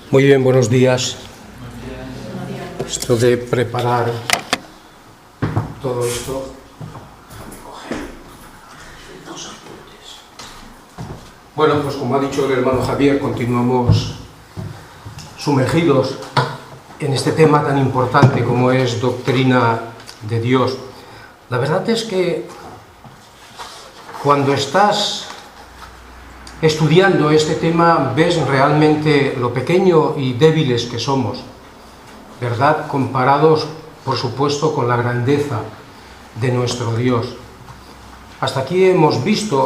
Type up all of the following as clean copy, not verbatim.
Muy bien, buenos días. Esto de preparar todo esto. Bueno, pues como ha dicho el hermano Javier, continuamos sumergidos en este tema tan importante como es doctrina de Dios. La verdad es que cuando estás estudiando este tema ves realmente lo pequeño y débiles que somos, ¿verdad? Comparados, por supuesto, con la grandeza de nuestro Dios. Hasta aquí hemos visto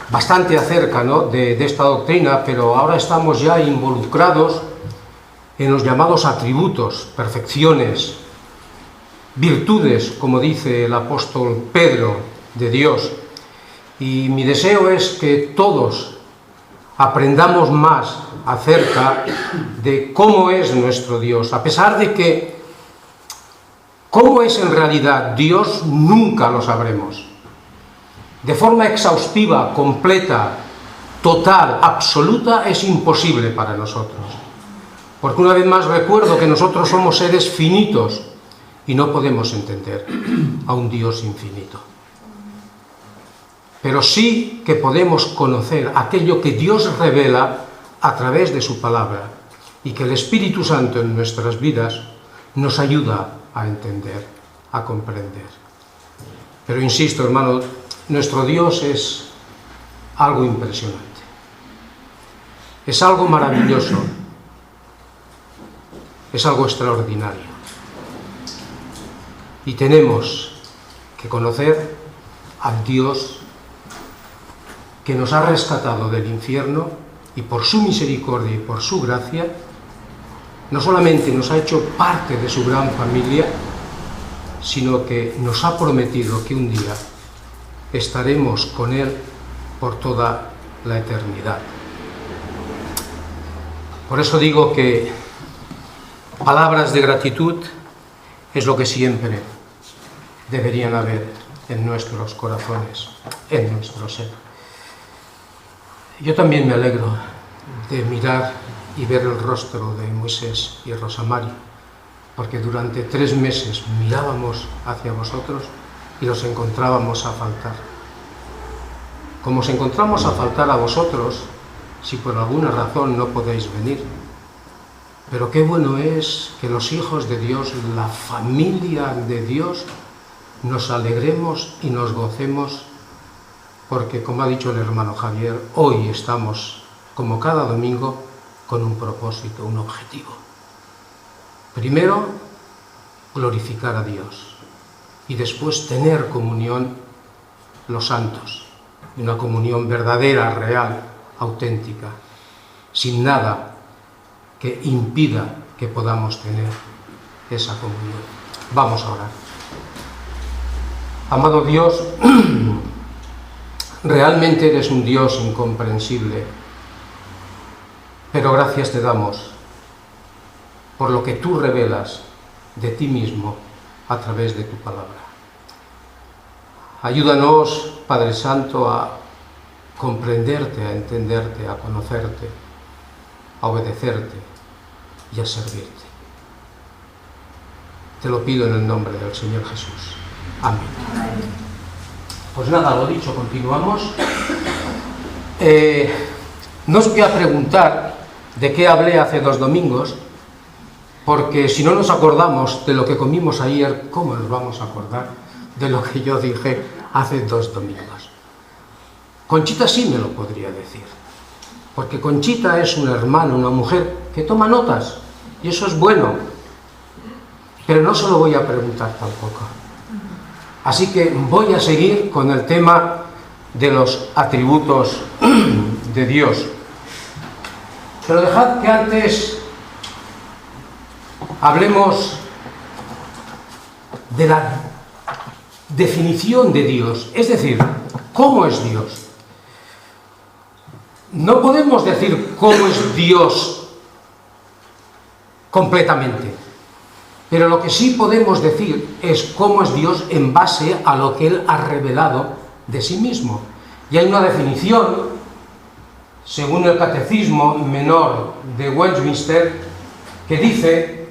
bastante acerca, ¿no?, de esta doctrina, pero ahora estamos ya involucrados en los llamados atributos, perfecciones, virtudes, como dice el apóstol Pedro, de Dios. Y mi deseo es que todos aprendamos más acerca de cómo es nuestro Dios, a pesar de que cómo es en realidad Dios nunca lo sabremos. De forma exhaustiva, completa, total, absoluta, es imposible para nosotros. Porque una vez más recuerdo que nosotros somos seres finitos y no podemos entender a un Dios infinito. Pero sí que podemos conocer aquello que Dios revela a través de su palabra y que el Espíritu Santo en nuestras vidas nos ayuda a entender, a comprender. Pero insisto, hermano, nuestro Dios es algo impresionante, es algo maravilloso, es algo extraordinario. Y tenemos que conocer al Dios que nos ha rescatado del infierno y por su misericordia y por su gracia, no solamente nos ha hecho parte de su gran familia, sino que nos ha prometido que un día estaremos con Él por toda la eternidad. Por eso digo que palabras de gratitud es lo que siempre deberían haber en nuestros corazones, en nuestro ser. Yo también me alegro de mirar y ver el rostro de Moisés y Rosa Mari, porque durante 3 meses mirábamos hacia vosotros y los encontrábamos a faltar. Como os encontramos a faltar a vosotros, si por alguna razón no podéis venir. Pero qué bueno es que los hijos de Dios, la familia de Dios, nos alegremos y nos gocemos, porque, como ha dicho el hermano Javier, hoy estamos, como cada domingo, con un propósito, un objetivo. Primero, glorificar a Dios y después tener comunión los santos, una comunión verdadera, real, auténtica, sin nada que impida que podamos tener esa comunión. Vamos a orar. Amado Dios, realmente eres un Dios incomprensible, pero gracias te damos por lo que tú revelas de ti mismo a través de tu palabra. Ayúdanos, Padre Santo, a comprenderte, a entenderte, a conocerte, a obedecerte y a servirte. Te lo pido en el nombre del Señor Jesús. Amén. Pues nada, lo dicho, continuamos. No os voy a preguntar de qué hablé hace 2 domingos, porque si no nos acordamos de lo que comimos ayer, ¿cómo nos vamos a acordar de lo que yo dije hace 2 domingos? Conchita sí me lo podría decir, porque Conchita es una hermana, una mujer que toma notas, y eso es bueno, pero no se lo voy a preguntar tampoco. Así que voy a seguir con el tema de los atributos de Dios. Pero dejad que antes hablemos de la definición de Dios, es decir, ¿cómo es Dios? No podemos decir cómo es Dios completamente, pero lo que sí podemos decir es cómo es Dios en base a lo que Él ha revelado de sí mismo. Y hay una definición según el Catecismo Menor de Westminster, que dice: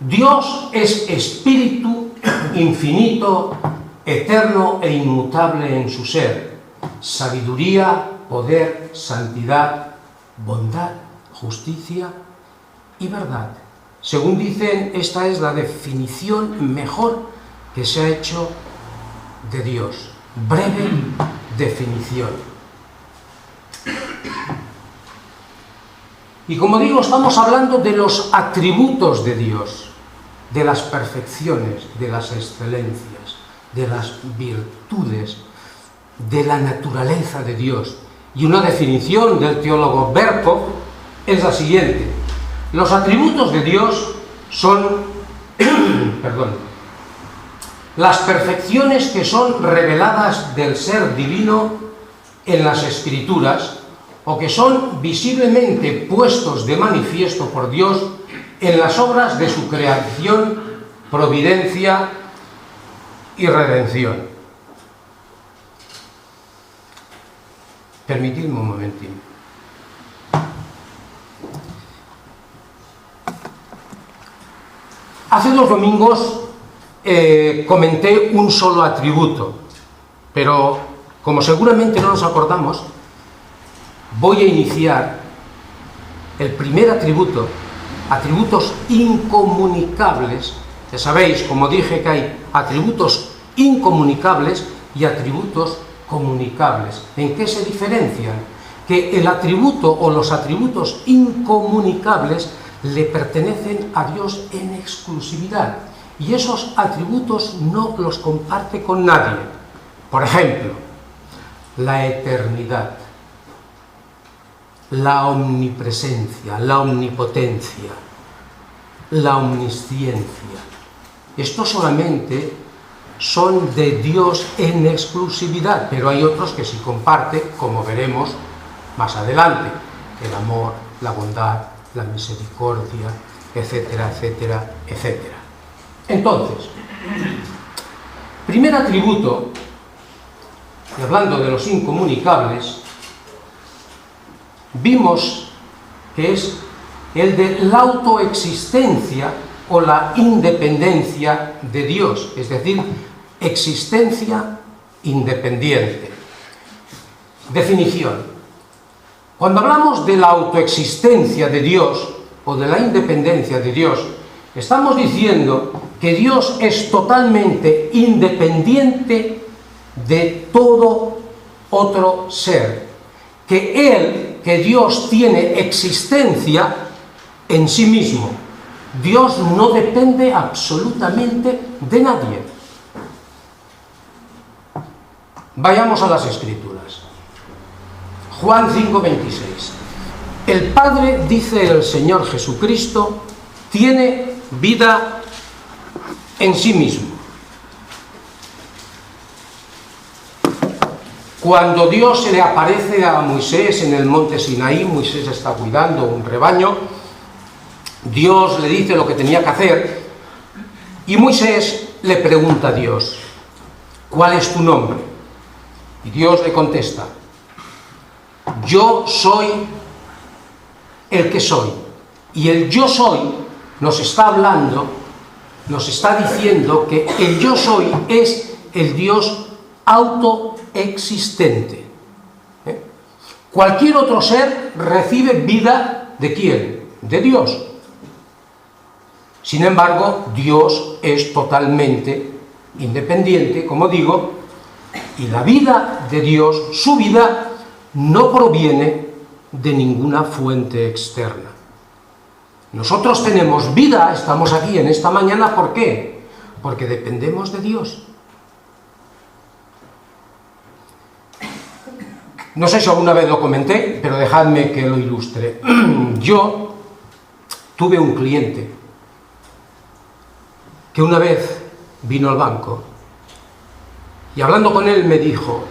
Dios es espíritu infinito, eterno e inmutable en su ser, sabiduría, poder, santidad, bondad, justicia y verdad. Según dicen, esta es la definición mejor que se ha hecho de Dios. Breve definición. Y como digo, estamos hablando de los atributos de Dios, de las perfecciones, de las excelencias, de las virtudes, de la naturaleza de Dios. Y una definición del teólogo Berkov es la siguiente: los atributos de Dios son las perfecciones que son reveladas del ser divino en las Escrituras, o que son visiblemente puestos de manifiesto por Dios en las obras de su creación, providencia y redención. Permitidme un momentín. Hace 2 domingos comenté un solo atributo, pero como seguramente no nos acordamos, voy a iniciar el primer atributo, atributos incomunicables. Ya sabéis, como dije, que hay atributos incomunicables y atributos comunicables. ¿En qué se diferencian? Que el atributo o los atributos incomunicables le pertenecen a Dios en exclusividad, y esos atributos no los comparte con nadie. Por ejemplo, la eternidad, la omnipresencia, la omnipotencia, la omnisciencia. Esto solamente son de Dios en exclusividad, pero hay otros que sí comparte, como veremos más adelante: el amor, la bondad, la misericordia, etcétera, etcétera, etcétera. Entonces, primer atributo, y hablando de los incomunicables, vimos que es el de la autoexistencia o la independencia de Dios, es decir, existencia independiente. Definición: cuando hablamos de la autoexistencia de Dios o de la independencia de Dios, estamos diciendo que Dios es totalmente independiente de todo otro ser, que Dios tiene existencia en sí mismo. Dios no depende absolutamente de nadie. Vayamos a las Escrituras. Juan 5:26. El Padre, dice el Señor Jesucristo, tiene vida en sí mismo. Cuando Dios se le aparece a Moisés en el monte Sinaí, Moisés está cuidando un rebaño, Dios le dice lo que tenía que hacer, y Moisés le pregunta a Dios: ¿cuál es tu nombre? Y Dios le contesta: yo soy el que soy. Y el yo soy nos está hablando, nos está diciendo que el yo soy es el Dios autoexistente. Cualquier otro ser recibe vida ¿de quién? De Dios. Sin embargo, Dios es totalmente independiente, como digo, y la vida de Dios, su vida, no proviene de ninguna fuente externa. Nosotros tenemos vida, estamos aquí en esta mañana, ¿por qué? Porque dependemos de Dios. No sé si alguna vez lo comenté, pero dejadme que lo ilustre. Yo tuve un cliente que una vez vino al banco y hablando con él me dijo: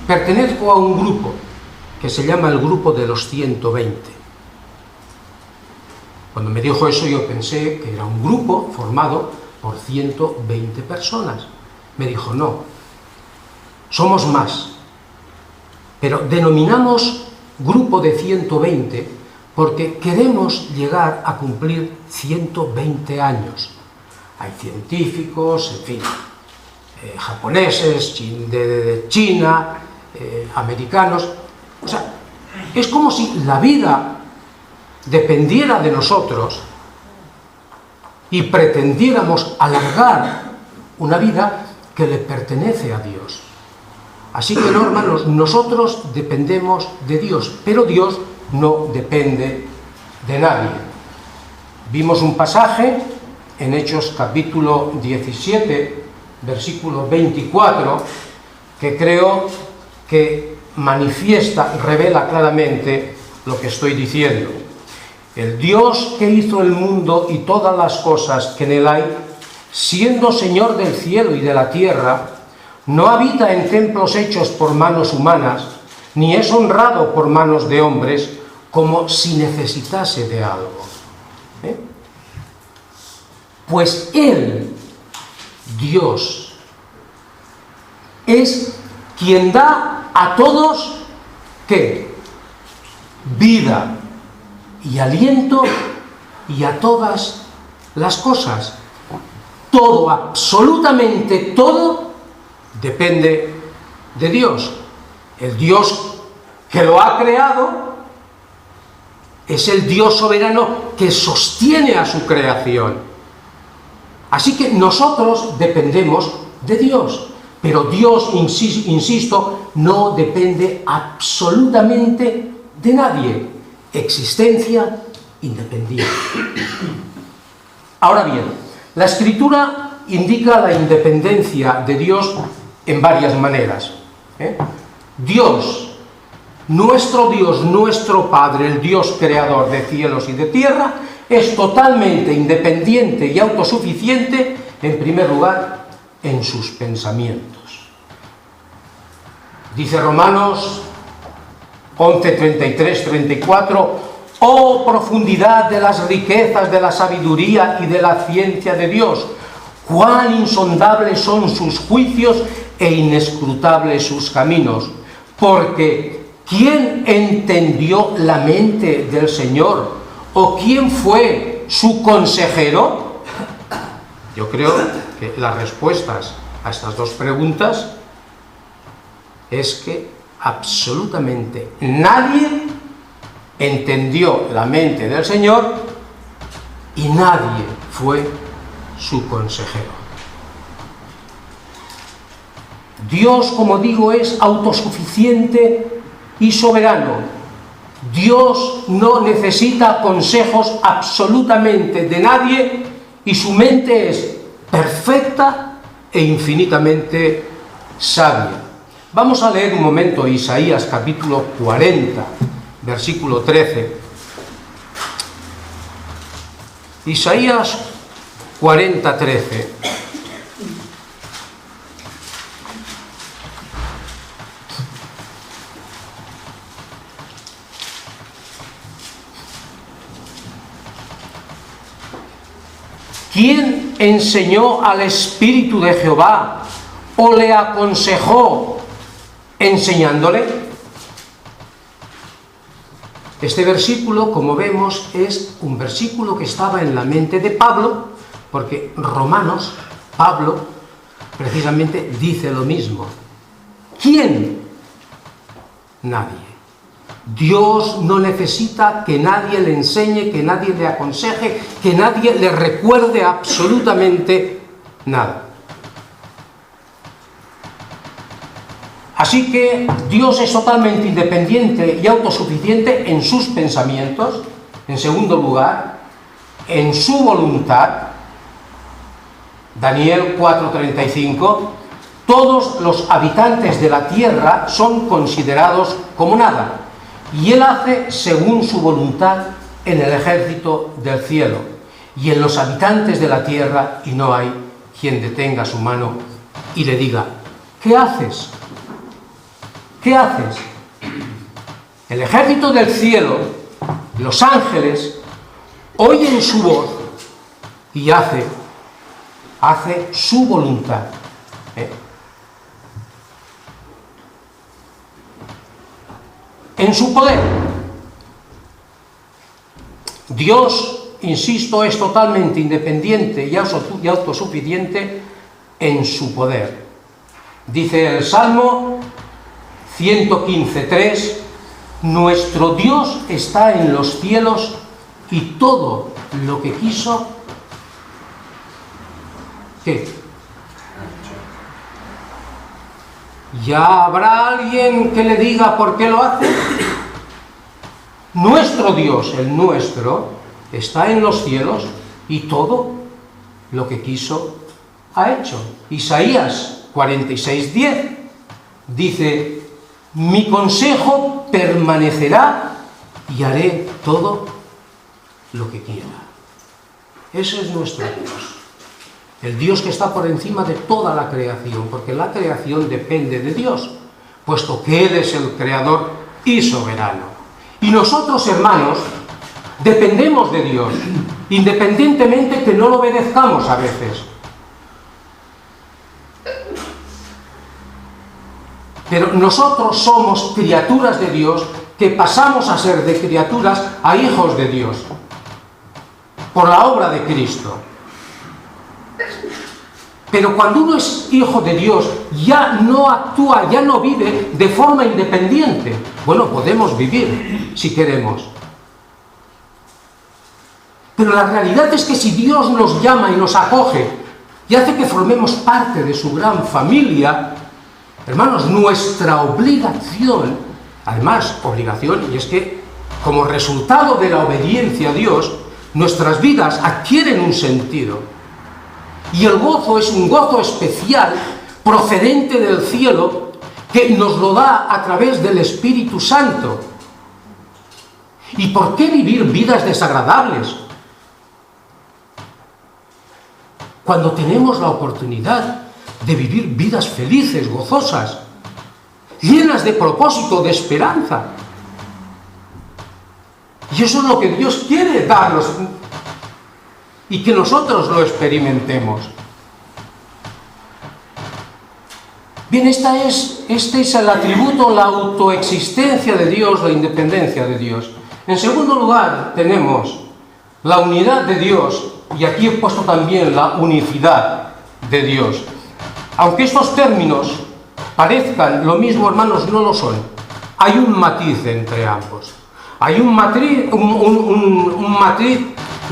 pertenezco a un grupo que se llama el grupo de los 120. Cuando me dijo eso yo pensé que era un grupo formado por 120 personas. Me dijo: no, somos más, pero denominamos grupo de 120 porque queremos llegar a cumplir 120 años. Hay científicos, en fin, japoneses, de China, americanos. O sea, es como si la vida dependiera de nosotros y pretendiéramos alargar una vida que le pertenece a Dios. Así que, no, hermanos, nosotros dependemos de Dios, pero Dios no depende de nadie. Vimos un pasaje en Hechos capítulo 17, versículo 24, que creo que manifiesta, revela claramente lo que estoy diciendo. El Dios que hizo el mundo y todas las cosas que en él hay, siendo Señor del cielo y de la tierra, no habita en templos hechos por manos humanas, ni es honrado por manos de hombres, como si necesitase de algo. Pues Él, Dios, es quien da a todos, ¿qué? Vida y aliento, y a todas las cosas. Todo, absolutamente todo, depende de Dios. El Dios que lo ha creado es el Dios soberano que sostiene a su creación. Así que nosotros dependemos de Dios, pero Dios, insisto, no depende absolutamente de nadie. Existencia independiente. Ahora bien, la Escritura indica la independencia de Dios en varias maneras. Dios, nuestro Padre, el Dios creador de cielos y de tierra, es totalmente independiente y autosuficiente, en primer lugar, en sus pensamientos. Dice Romanos 11, 33, 34, oh profundidad de las riquezas de la sabiduría y de la ciencia de Dios, cuán insondables son sus juicios e inescrutables sus caminos, porque ¿quién entendió la mente del Señor? ¿O quién fue su consejero? Yo creo que las respuestas a estas dos preguntas es que absolutamente nadie entendió la mente del Señor y nadie fue su consejero. Dios, como digo, es autosuficiente y soberano. Dios no necesita consejos absolutamente de nadie y su mente es perfecta e infinitamente sabia. Vamos a leer un momento Isaías capítulo 40, versículo 13. Isaías 40, 13. ¿Quién enseñó al Espíritu de Jehová o le aconsejó enseñándole? Este versículo, como vemos, es un versículo que estaba en la mente de Pablo, porque Romanos, Pablo, precisamente dice lo mismo. ¿Quién? Nadie. Dios no necesita que nadie le enseñe, que nadie le aconseje, que nadie le recuerde absolutamente nada. Así que Dios es totalmente independiente y autosuficiente en sus pensamientos, en segundo lugar, en su voluntad. Daniel 4:35, todos los habitantes de la tierra son considerados como nada, y Él hace según su voluntad en el ejército del cielo y en los habitantes de la tierra, y no hay quien detenga su mano y le diga, ¿qué haces? ¿Qué haces? El ejército del cielo, los ángeles, oyen su voz y hace su voluntad. en su poder. Dios, insisto, es totalmente independiente y autosuficiente en su poder. Dice el Salmo 115:3, nuestro Dios está en los cielos y todo lo que quiso, ¿qué? ¿Ya habrá alguien que le diga por qué lo hace? Nuestro Dios, el nuestro, está en los cielos y todo lo que quiso ha hecho. Isaías 46:10 dice, mi consejo permanecerá y haré todo lo que quiera. Ese es nuestro Dios. El Dios que está por encima de toda la creación, porque la creación depende de Dios, puesto que Él es el creador y soberano. Y nosotros, hermanos, dependemos de Dios, independientemente que no lo obedezcamos a veces. Pero nosotros somos criaturas de Dios que pasamos a ser de criaturas a hijos de Dios, por la obra de Cristo. Pero cuando uno es hijo de Dios, ya no actúa, ya no vive de forma independiente. Bueno, podemos vivir si queremos. Pero la realidad es que si Dios nos llama y nos acoge y hace que formemos parte de su gran familia, hermanos, nuestra obligación, además obligación, y es que como resultado de la obediencia a Dios, nuestras vidas adquieren un sentido. Y el gozo es un gozo especial procedente del cielo que nos lo da a través del Espíritu Santo. ¿Y por qué vivir vidas desagradables cuando tenemos la oportunidad de vivir vidas felices, gozosas, llenas de propósito, de esperanza? Y eso es lo que Dios quiere darnos y que nosotros lo experimentemos. Bien, este es el atributo, la autoexistencia de Dios, la independencia de Dios. En segundo lugar, tenemos la unidad de Dios, y aquí he puesto también la unicidad de Dios. Aunque estos términos parezcan lo mismo, hermanos, no lo son. Hay un matiz entre ambos. Hay un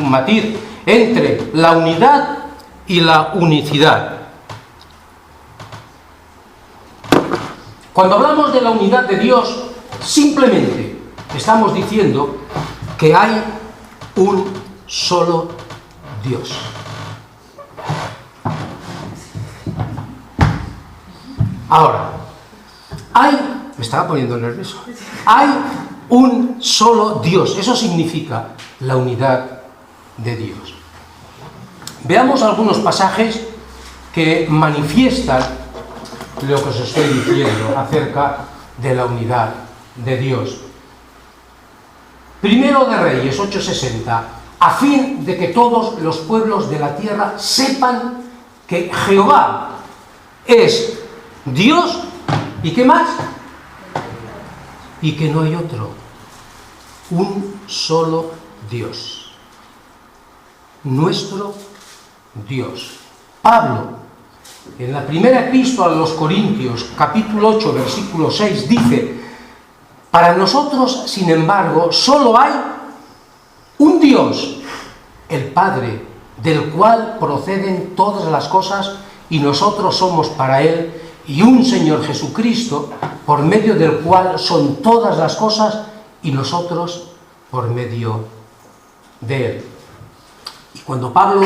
matiz entre la unidad y la unicidad. Cuando hablamos de la unidad de Dios, simplemente estamos diciendo que hay un solo Dios. Ahora, me estaba poniendo nervioso. Hay un solo Dios. Eso significa la unidad de Dios. Veamos algunos pasajes que manifiestan lo que os estoy diciendo acerca de la unidad de Dios. Primero de Reyes 8:60, a fin de que todos los pueblos de la tierra sepan que Jehová es Dios, ¿y qué más? Y que no hay otro, un solo Dios. Nuestro Dios. Pablo, en la primera epístola a los Corintios, capítulo 8, versículo 6, dice, para nosotros, sin embargo, solo hay un Dios, el Padre, del cual proceden todas las cosas, y nosotros somos para Él, y un Señor Jesucristo, por medio del cual son todas las cosas, y nosotros por medio de Él. Y cuando Pablo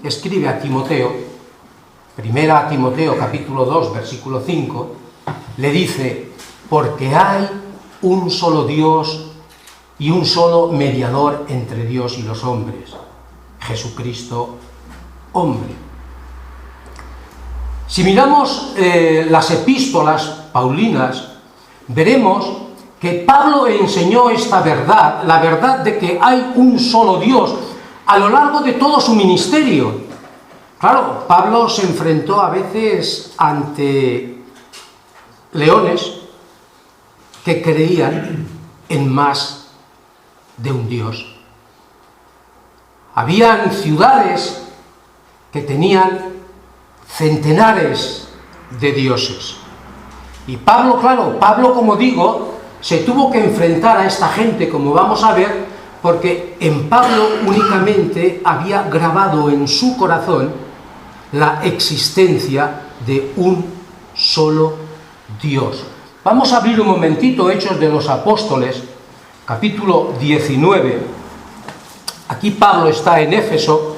escribe a Timoteo, primera a Timoteo capítulo 2, versículo 5, le dice, porque hay un solo Dios y un solo mediador entre Dios y los hombres, Jesucristo, hombre. Si miramos las epístolas paulinas, veremos que Pablo enseñó esta verdad, la verdad de que hay un solo Dios, a lo largo de todo su ministerio. Claro, Pablo se enfrentó a veces ante leones que creían en más de un Dios. Habían ciudades que tenían centenares de dioses. Y Pablo, claro, Pablo, como digo, se tuvo que enfrentar a esta gente, como vamos a ver, porque en Pablo únicamente había grabado en su corazón la existencia de un solo Dios. Vamos a abrir un momentito Hechos de los Apóstoles, capítulo 19. Aquí Pablo está en Éfeso,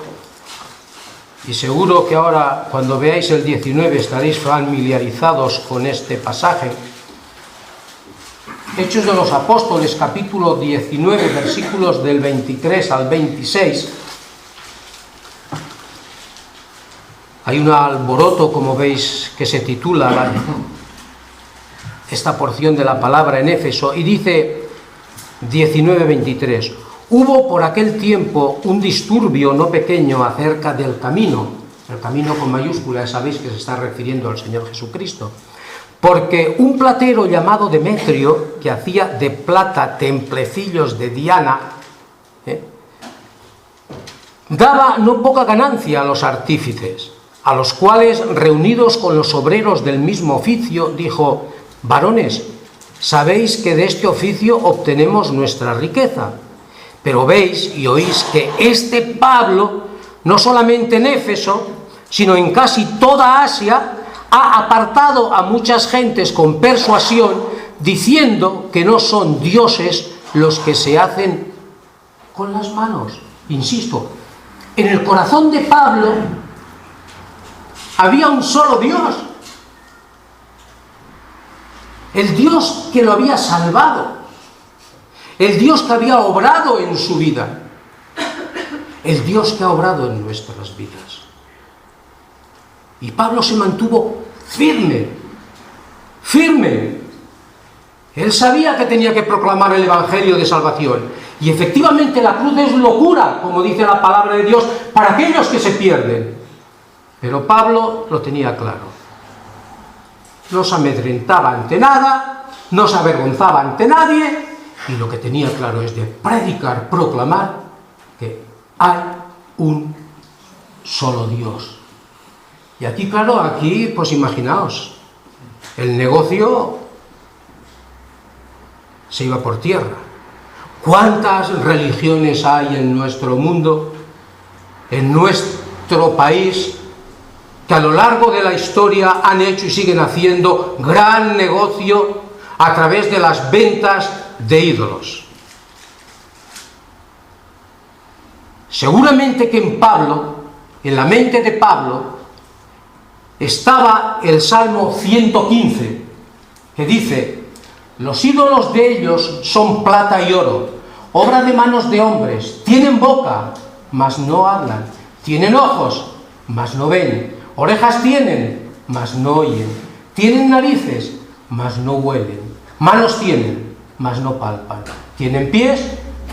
y seguro que ahora, cuando veáis el 19, estaréis familiarizados con este pasaje. Hechos de los Apóstoles, capítulo 19, versículos del 23 al 26. Hay un alboroto, como veis, que se titula esta porción de la palabra en Éfeso, y dice 19:23: hubo por aquel tiempo un disturbio no pequeño acerca del camino, el camino con mayúsculas, sabéis que se está refiriendo al Señor Jesucristo, porque un platero llamado Demetrio, que hacía de plata templecillos de Diana, daba no poca ganancia a los artífices, a los cuales, reunidos con los obreros del mismo oficio, dijo: varones, sabéis que de este oficio obtenemos nuestra riqueza, pero veis y oís que este Pablo, no solamente en Éfeso, sino en casi toda Asia, ha apartado a muchas gentes con persuasión, diciendo que no son dioses los que se hacen con las manos. Insisto, en el corazón de Pablo había un solo Dios, el Dios que lo había salvado, el Dios que había obrado en su vida, el Dios que ha obrado en nuestras vidas. Y Pablo se mantuvo firme. Él sabía que tenía que proclamar el Evangelio de salvación. Y efectivamente la cruz es locura, como dice la palabra de Dios, para aquellos que se pierden. Pero Pablo lo tenía claro. No se amedrentaba ante nada, no se avergonzaba ante nadie, y lo que tenía claro es de predicar, proclamar que hay un solo Dios. Y aquí, claro, aquí, pues imaginaos, el negocio se iba por tierra. ¿Cuántas religiones hay en nuestro mundo, en nuestro país, que a lo largo de la historia han hecho y siguen haciendo gran negocio a través de las ventas de ídolos? Seguramente que en Pablo, en la mente de Pablo, estaba el Salmo 115, que dice: los ídolos de ellos son plata y oro, obra de manos de hombres, tienen boca, mas no hablan, tienen ojos, mas no ven, orejas tienen, mas no oyen, tienen narices, mas no huelen, manos tienen, mas no palpan, tienen pies,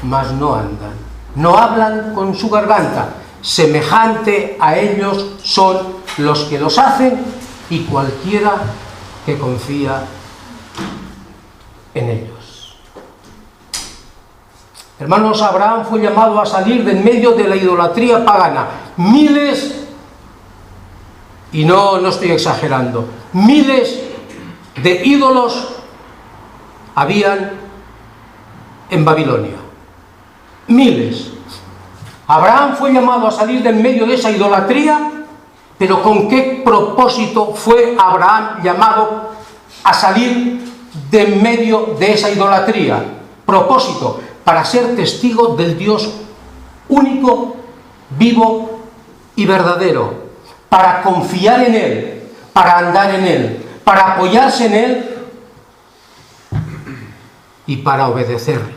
mas no andan, no hablan con su garganta. Semejante a ellos son los que los hacen y cualquiera que confía en ellos. Hermanos, Abraham fue llamado a salir de en medio de la idolatría pagana. Miles, y no estoy exagerando, miles de ídolos habían en Babilonia. Miles. Abraham fue llamado a salir de en medio de esa idolatría, pero ¿con qué propósito fue Abraham llamado a salir de en medio de esa idolatría? Propósito: para ser testigo del Dios único, vivo y verdadero, para confiar en Él, para andar en Él, para apoyarse en Él y para obedecerle.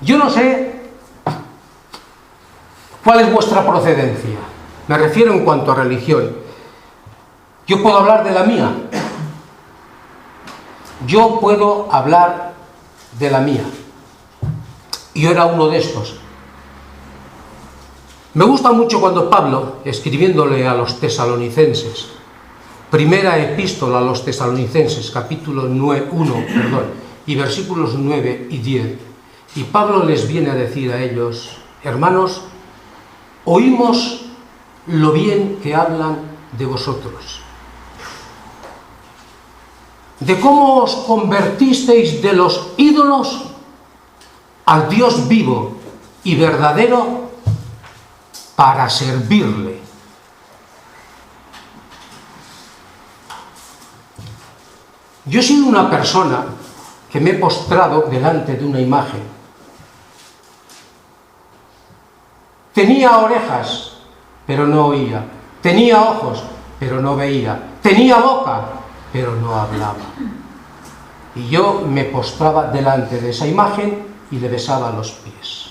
Yo no sé cuál es vuestra procedencia, me refiero en cuanto a religión. Yo puedo hablar de la mía. Yo puedo hablar de la mía. Yo era uno de estos. Me gusta mucho cuando Pablo, escribiéndole a los tesalonicenses, Primera epístola a los Tesalonicenses, capítulo 1, y versículos 9 y 10. Y Pablo les viene a decir a ellos: hermanos, oímos lo bien que hablan de vosotros, de cómo os convertisteis de los ídolos al Dios vivo y verdadero para servirle. Yo he sido una persona que me he postrado delante de una imagen. Tenía orejas, pero no oía. Tenía ojos, pero no veía. Tenía boca, pero no hablaba. Y yo me postraba delante de esa imagen y le besaba los pies.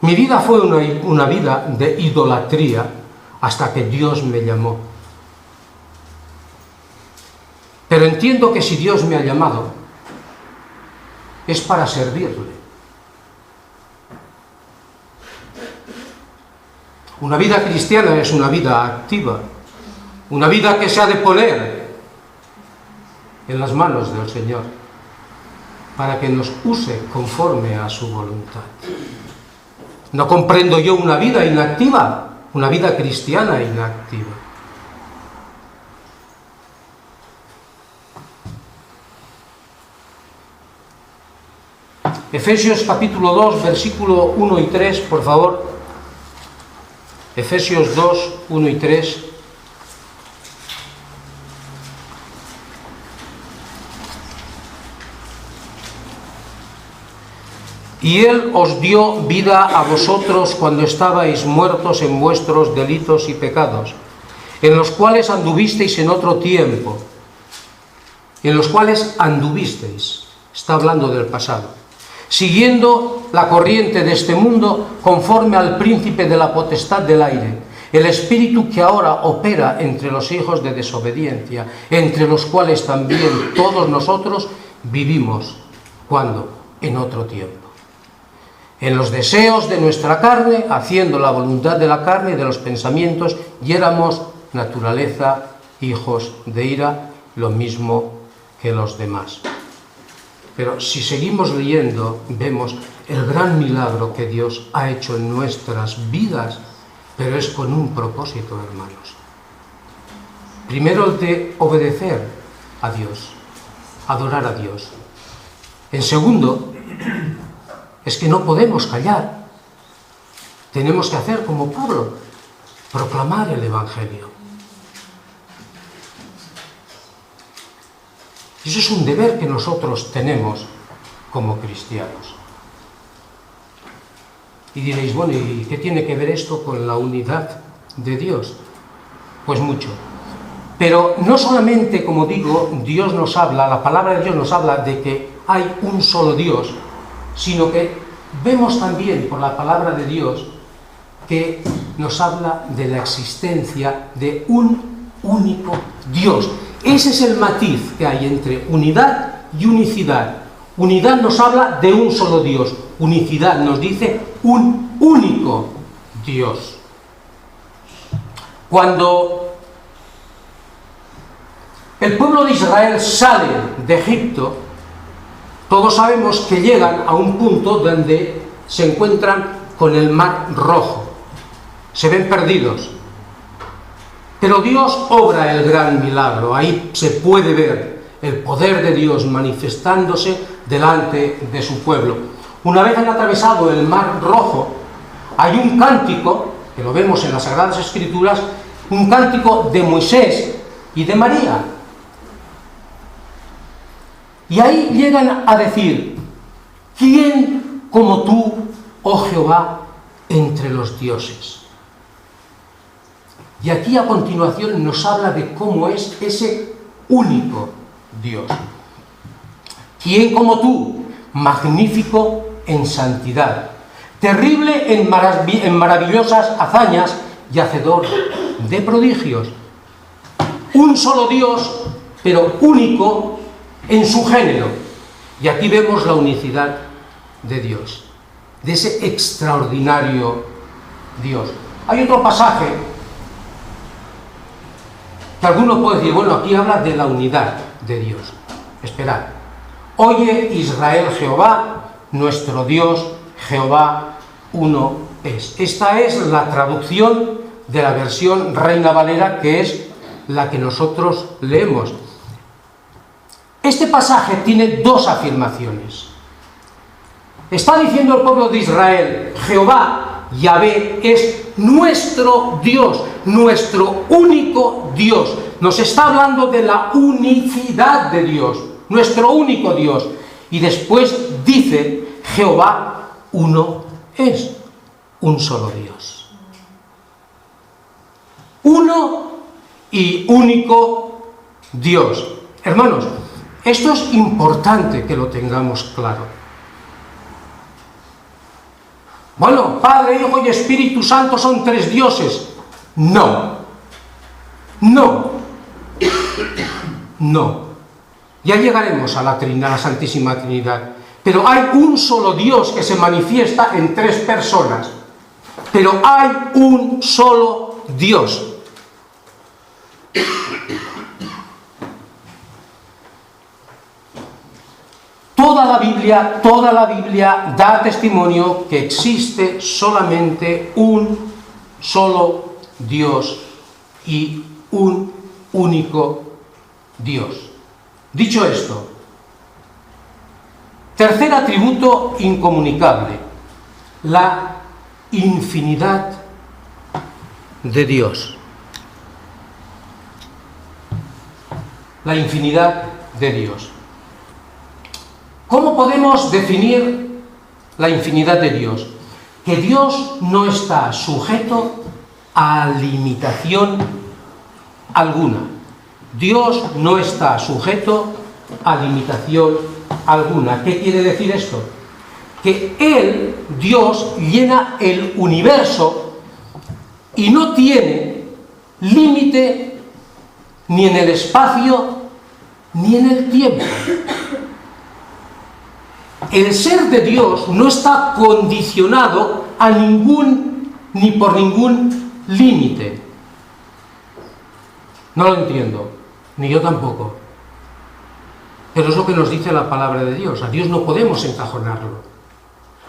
Mi vida fue una vida de idolatría hasta que Dios me llamó. Pero entiendo que si Dios me ha llamado, es para servirle. Una vida cristiana es una vida activa, una vida que se ha de poner en las manos del Señor, para que nos use conforme a su voluntad. No comprendo yo una vida inactiva, una vida cristiana inactiva. Efesios capítulo 2, versículo 1 y 3, por favor. Efesios 2, 1 y 3. Y Él os dio vida a vosotros cuando estabais muertos en vuestros delitos y pecados, en los cuales anduvisteis en otro tiempo. En los cuales anduvisteis. Está hablando del pasado. Siguiendo la corriente de este mundo, conforme al príncipe de la potestad del aire, el espíritu que ahora opera entre los hijos de desobediencia, entre los cuales también todos nosotros vivimos. ¿Cuándo? En otro tiempo. En los deseos de nuestra carne, haciendo la voluntad de la carne y de los pensamientos, y éramos naturaleza hijos de ira, lo mismo que los demás. Pero si seguimos leyendo, vemos el gran milagro que Dios ha hecho en nuestras vidas, pero es con un propósito, hermanos. Primero, el de obedecer a Dios, adorar a Dios. En segundo, es que no podemos callar. Tenemos que hacer como Pablo, proclamar el Evangelio. Eso es un deber que nosotros tenemos como cristianos. Y diréis, bueno, ¿y qué tiene que ver esto con la unidad de Dios? Pues mucho. Pero no solamente, como digo, Dios nos habla, la palabra de Dios nos habla de que hay un solo Dios, sino que vemos también por la palabra de Dios que nos habla de la existencia de un único Dios. Ese es el matiz que hay entre unidad y unicidad. Unidad nos habla de un solo Dios. Unicidad nos dice un único Dios. Cuando el pueblo de Israel sale de Egipto, todos sabemos que llegan a un punto donde se encuentran con el Mar Rojo. Se ven perdidos. Pero Dios obra el gran milagro. Ahí se puede ver el poder de Dios manifestándose delante de su pueblo. Una vez han atravesado el Mar Rojo, hay un cántico, que lo vemos en las Sagradas Escrituras, un cántico de Moisés y de María. Y ahí llegan a decir: ¿quién como tú, oh Jehová, entre los dioses? Y aquí a continuación nos habla de cómo es ese único Dios. ¿Quién como tú, magnífico en santidad, terrible en maravillosas hazañas y hacedor de prodigios? Un solo Dios, pero único en su género. Y aquí vemos la unicidad de Dios, de ese extraordinario Dios. Hay otro pasaje Que alguno puede decir, bueno, aquí habla de la unidad de Dios. Esperad. Oye Israel Jehová, nuestro Dios, Jehová uno es. Esta es la traducción de la versión Reina Valera, que es la que nosotros leemos. Este pasaje tiene dos afirmaciones. Está diciendo el pueblo de Israel, Jehová, Yahvé, es nuestro Dios, nuestro único Dios. Nos está hablando de la unicidad de Dios, nuestro único Dios. Y después dice, Jehová uno es, un solo Dios. Uno y único Dios. Hermanos, esto es importante que lo tengamos claro. Bueno, Padre, Hijo y Espíritu Santo son tres dioses. No. No. No. Ya llegaremos a la Trinidad, a la Santísima Trinidad. Pero hay un solo Dios que se manifiesta en tres personas. Pero hay un solo Dios. Toda la Biblia da testimonio que existe solamente un solo Dios y un único Dios. Dicho esto, tercer atributo incomunicable, la infinidad de Dios. La infinidad de Dios. ¿Cómo podemos definir la infinidad de Dios? Que Dios no está sujeto a limitación alguna. Dios no está sujeto a limitación alguna. ¿Qué quiere decir esto? Que Él, Dios, llena el universo y no tiene límite ni en el espacio ni en el tiempo. El ser de Dios no está condicionado a ni por ningún límite. No lo entiendo, ni yo tampoco. Pero es lo que nos dice la palabra de Dios. A Dios no podemos encajonarlo.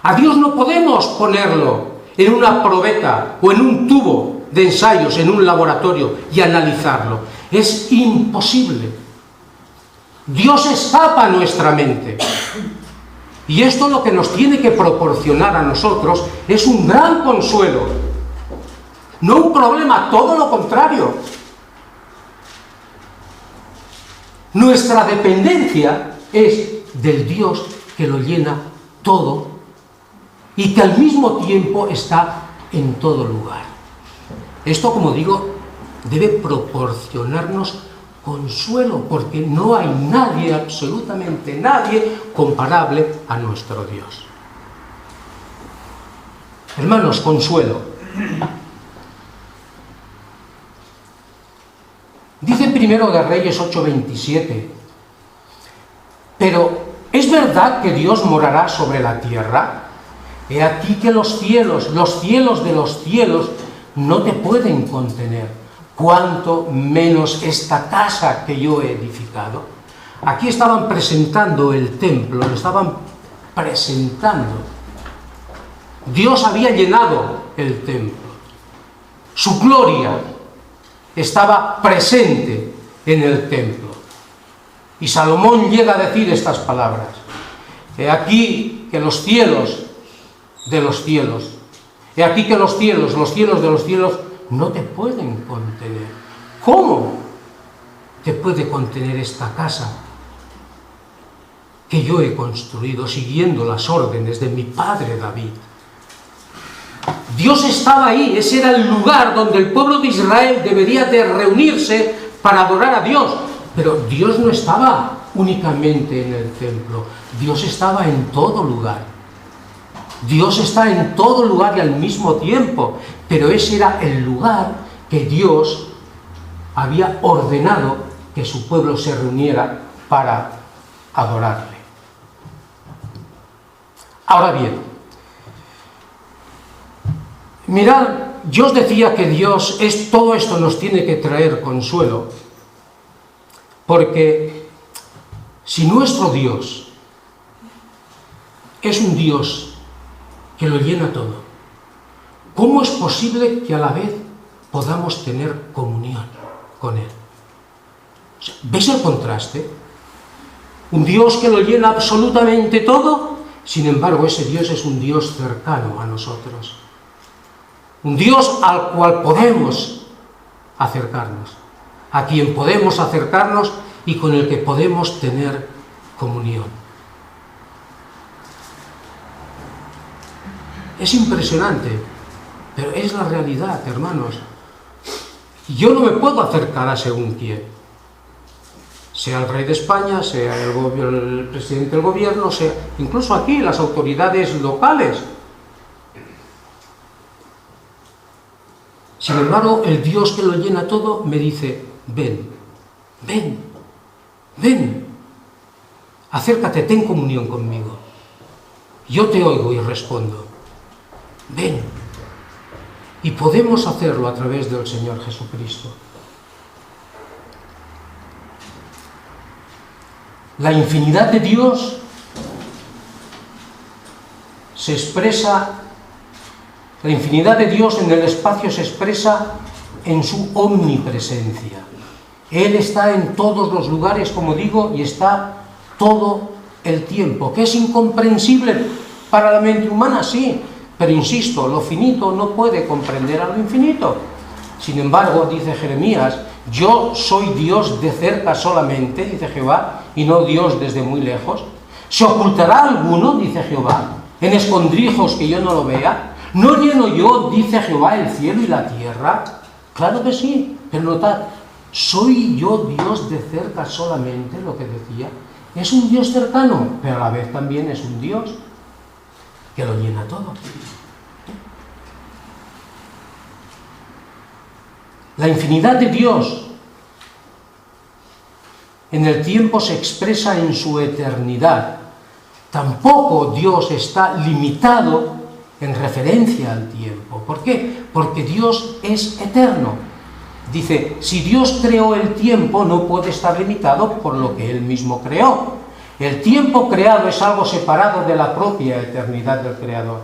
A Dios no podemos ponerlo en una probeta o en un tubo de ensayos, en un laboratorio y analizarlo. Es imposible. Dios escapa a nuestra mente. Y esto lo que nos tiene que proporcionar a nosotros es un gran consuelo, no un problema, todo lo contrario. Nuestra dependencia es del Dios que lo llena todo y que al mismo tiempo está en todo lugar. Esto, como digo, debe proporcionarnos consuelo, porque no hay nadie, absolutamente nadie, comparable a nuestro Dios. Hermanos, consuelo. Dice Primero de Reyes 8:27, pero ¿es verdad que Dios morará sobre la tierra? He aquí que los cielos de los cielos, no te pueden contener. Cuanto menos esta casa que yo he edificado. Aquí estaban presentando el templo, lo estaban presentando. Dios había llenado el templo. Su gloria estaba presente en el templo. Y Salomón llega a decir estas palabras. He aquí que los cielos de los cielos, he aquí que los cielos de los cielos, no te pueden contener. ¿Cómo te puede contener esta casa que yo he construido siguiendo las órdenes de mi padre David? Dios estaba ahí, ese era el lugar donde el pueblo de Israel debería de reunirse para adorar a Dios. Pero Dios no estaba únicamente en el templo, Dios estaba en todo lugar. Dios está en todo lugar y al mismo tiempo, pero ese era el lugar que Dios había ordenado que su pueblo se reuniera para adorarle. Ahora bien, mirad, yo os decía que Dios, todo esto nos tiene que traer consuelo, Porque si nuestro Dios es un Dios que lo llena todo, ¿cómo es posible que a la vez podamos tener comunión con Él? O sea, ¿ves el contraste? Un Dios que lo llena absolutamente todo, sin embargo ese Dios es un Dios cercano a nosotros. Un Dios al cual podemos acercarnos, a quien podemos acercarnos y con el que podemos tener comunión. Es impresionante, pero es la realidad, hermanos. Yo no me puedo acercar a según quién, sea el rey de España, sea el presidente del gobierno, sea incluso aquí las autoridades locales. Sin embargo, el Dios que lo llena todo me dice: ven, ven, ven, acércate, ten comunión conmigo. Yo te oigo y respondo, ven. Y podemos hacerlo a través del Señor Jesucristo. La infinidad de Dios se expresa, la infinidad de Dios en el espacio se expresa en su omnipresencia. Él está en todos los lugares, como digo, y está todo el tiempo, que es incomprensible para la mente humana, sí, pero insisto, lo finito no puede comprender a lo infinito. Sin embargo, dice Jeremías, yo soy Dios de cerca solamente, dice Jehová, y no Dios desde muy lejos. ¿Se ocultará alguno, dice Jehová, en escondrijos que yo no lo vea? ¿No lleno yo, dice Jehová, el cielo y la tierra? Claro que sí, pero notad, soy yo Dios de cerca solamente, lo que decía. Es un Dios cercano, pero a la vez también es un Dios que lo llena todo. La infinidad de Dios en el tiempo se expresa en su eternidad. Tampoco Dios está limitado en referencia al tiempo. ¿Por qué? Porque Dios es eterno. Dice, si Dios creó el tiempo, no puede estar limitado por lo que Él mismo creó. El tiempo creado es algo separado de la propia eternidad del Creador.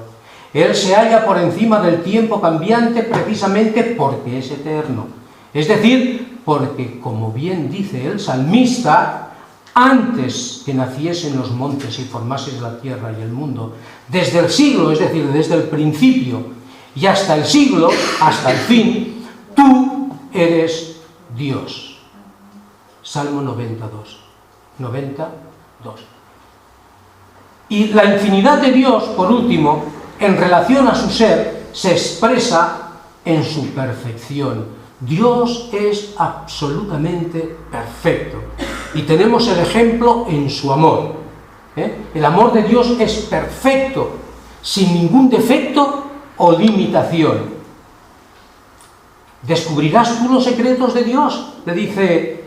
Él se halla por encima del tiempo cambiante precisamente porque es eterno. Es decir, porque, como bien dice el salmista, antes que naciesen los montes y formases la tierra y el mundo, desde el siglo, es decir, desde el principio y hasta el siglo, hasta el fin, tú eres Dios. Salmo 92. 92. Y la infinidad de Dios, por último, en relación a su ser, se expresa en su perfección. Dios es absolutamente perfecto. Y tenemos el ejemplo en su amor. El amor de Dios es perfecto, sin ningún defecto o limitación. ¿Descubrirás tú los secretos de Dios?, le dice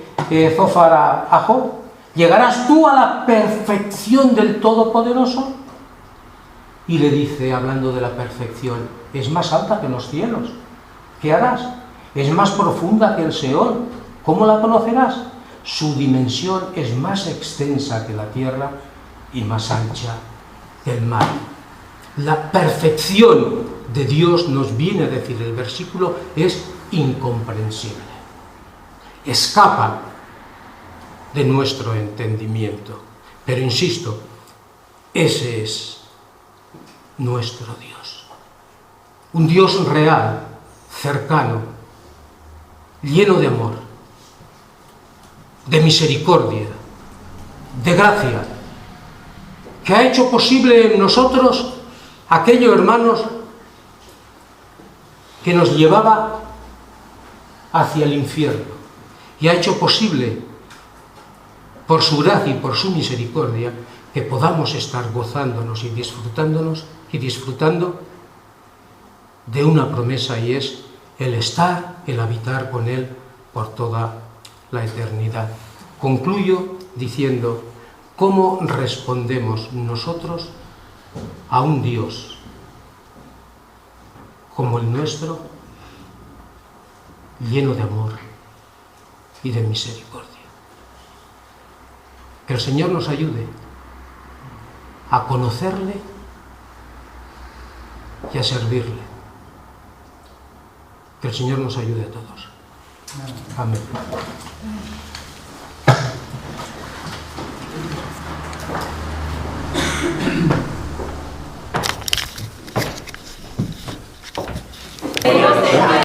Zófar a Job. ¿Llegarás tú a la perfección del Todopoderoso? Y le dice, hablando de la perfección, es más alta que los cielos. ¿Qué harás? Es más profunda que el Seol. ¿Cómo la conocerás? Su dimensión es más extensa que la tierra y más ancha que el mar. La perfección de Dios, nos viene a decir el versículo, es incomprensible. Escapa de nuestro entendimiento. Pero insisto, ese es nuestro Dios. Un Dios real, cercano, lleno de amor, de misericordia, de gracia, que ha hecho posible en nosotros aquello, hermanos, que nos llevaba hacia el infierno, y ha hecho posible, por su gracia y por su misericordia, que podamos estar gozándonos y disfrutando de una promesa, y es el estar, el habitar con Él por toda la eternidad. Concluyo diciendo, ¿cómo respondemos nosotros a un Dios como el nuestro, lleno de amor y de misericordia? Que el Señor nos ayude a conocerle y a servirle. Que el Señor nos ayude a todos. Amén.